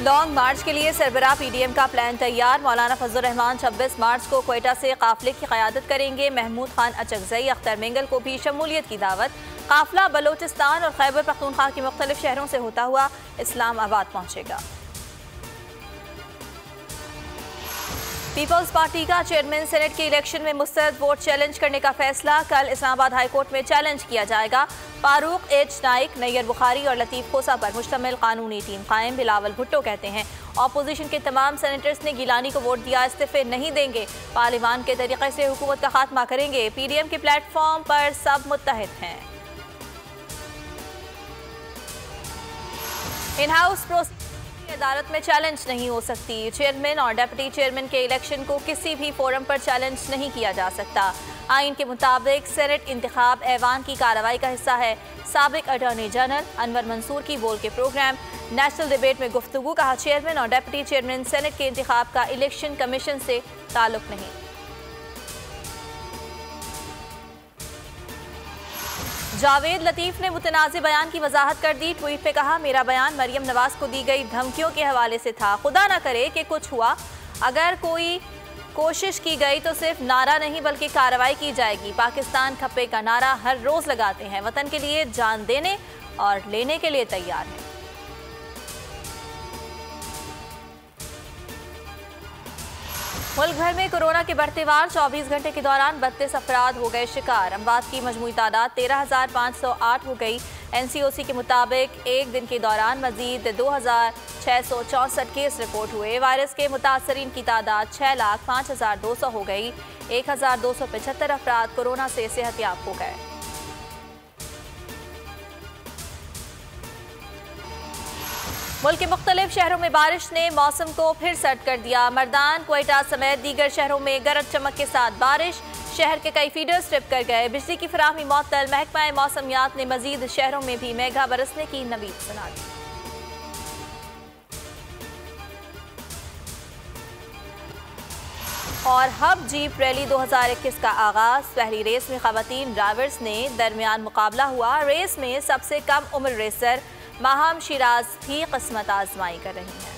Long मार्च के लिए सरबराह PDM का प्लान तैयार। मौलाना फजल रहमान 26 मार्च को क्वेटा से काफिले की क़यादत करेंगे। महमूद खान अचकजई, अख्तर मेंगल को भी शमूलियत की दावत। काफिला बलोचिस्तान और खैबर पख्तूनख्वा के मुख्तलिफ शहरों से होता हुआ इस्लामाबाद पहुंचेगा। पीपल्स पार्टी का चेयरमैन सेनेट के इलेक्शन में मुस्तरद वोट चैलेंज करने का फैसला। कल इस्लामाबाद हाई कोर्ट में चैलेंज किया जाएगा। फारूक एच नाइक, नैयर बुखारी और लतीफ़ खोसा पर मुश्तमिल कानूनी टीम कायम। बिलावल भुट्टो कहते हैं अपोजिशन के तमाम सेनेटर्स ने गिलानी को वोट दिया, इस्तीफे नहीं देंगे। पार्लिमान के तरीके से हुकूमत का खात्मा करेंगे। पीडीएम के प्लेटफॉर्म पर सब मुत्तहिद हैं। इन हाउस अदालत में चैलेंज नहीं हो सकती। चेयरमैन और डिप्टी चेयरमैन के इलेक्शन को किसी भी फोरम पर चैलेंज नहीं किया जा सकता। आइन के मुताबिक सेनेट इंतखाब ऐवान की कार्रवाई का हिस्सा है। साबिक अटॉर्नी जनरल अनवर मंसूर की बोल के प्रोग्राम नेशनल डिबेट में गुफ्तगू। कहा चेयरमैन और डिप्टी चेयरमैन सेनेट के इंतखाब का इलेक्शन कमीशन से ताल्लुक नहीं। जावेद लतीफ़ ने मुतनाज़ बयान की वजाहत कर दी। ट्वीट पे कहा मेरा बयान मरियम नवाज को दी गई धमकियों के हवाले से था। खुदा ना करे कि कुछ हुआ। अगर कोई कोशिश की गई तो सिर्फ नारा नहीं बल्कि कार्रवाई की जाएगी। पाकिस्तान खप्पे का नारा हर रोज़ लगाते हैं। वतन के लिए जान देने और लेने के लिए तैयार हैं। मुल्क भर में कोरोना के बढ़ते वार। 24 घंटे के दौरान 32 अफराद हो गए शिकार। अमवात की मजमूई तादाद 13,508 हो गई। एनसीओसी के मुताबिक एक दिन के दौरान मजीद 2,664 केस रिपोर्ट हुए। वायरस के मुतासरीन की तादाद 6,05,200 हो गई। 1,275 अफराद कोरोना से सेहतयाब हो गए। मुल्क के मुख्तलिफ शहरों में बारिश ने मौसम को फिर सर्द कर दिया। मर्दान, क्वेटा समेत दीगर शहरों में गरज चमक के साथ बारिश। शहर के कई फीडर्स ट्रिप कर गए। बिजली की फराहमी मुअत्तल। महकमा मौसमियात ने मजीद शहरों में भी मेघा बरसने की नवीद सुना दी। और हब जीप रैली 2021 का आगाज। पहली रेस में खवातीन ड्राइवर्स ने दरमियान मुकाबला हुआ। रेस में सबसे कम उम्र रेसर माहम शिराज भी किस्मत आजमाई कर रही हैं।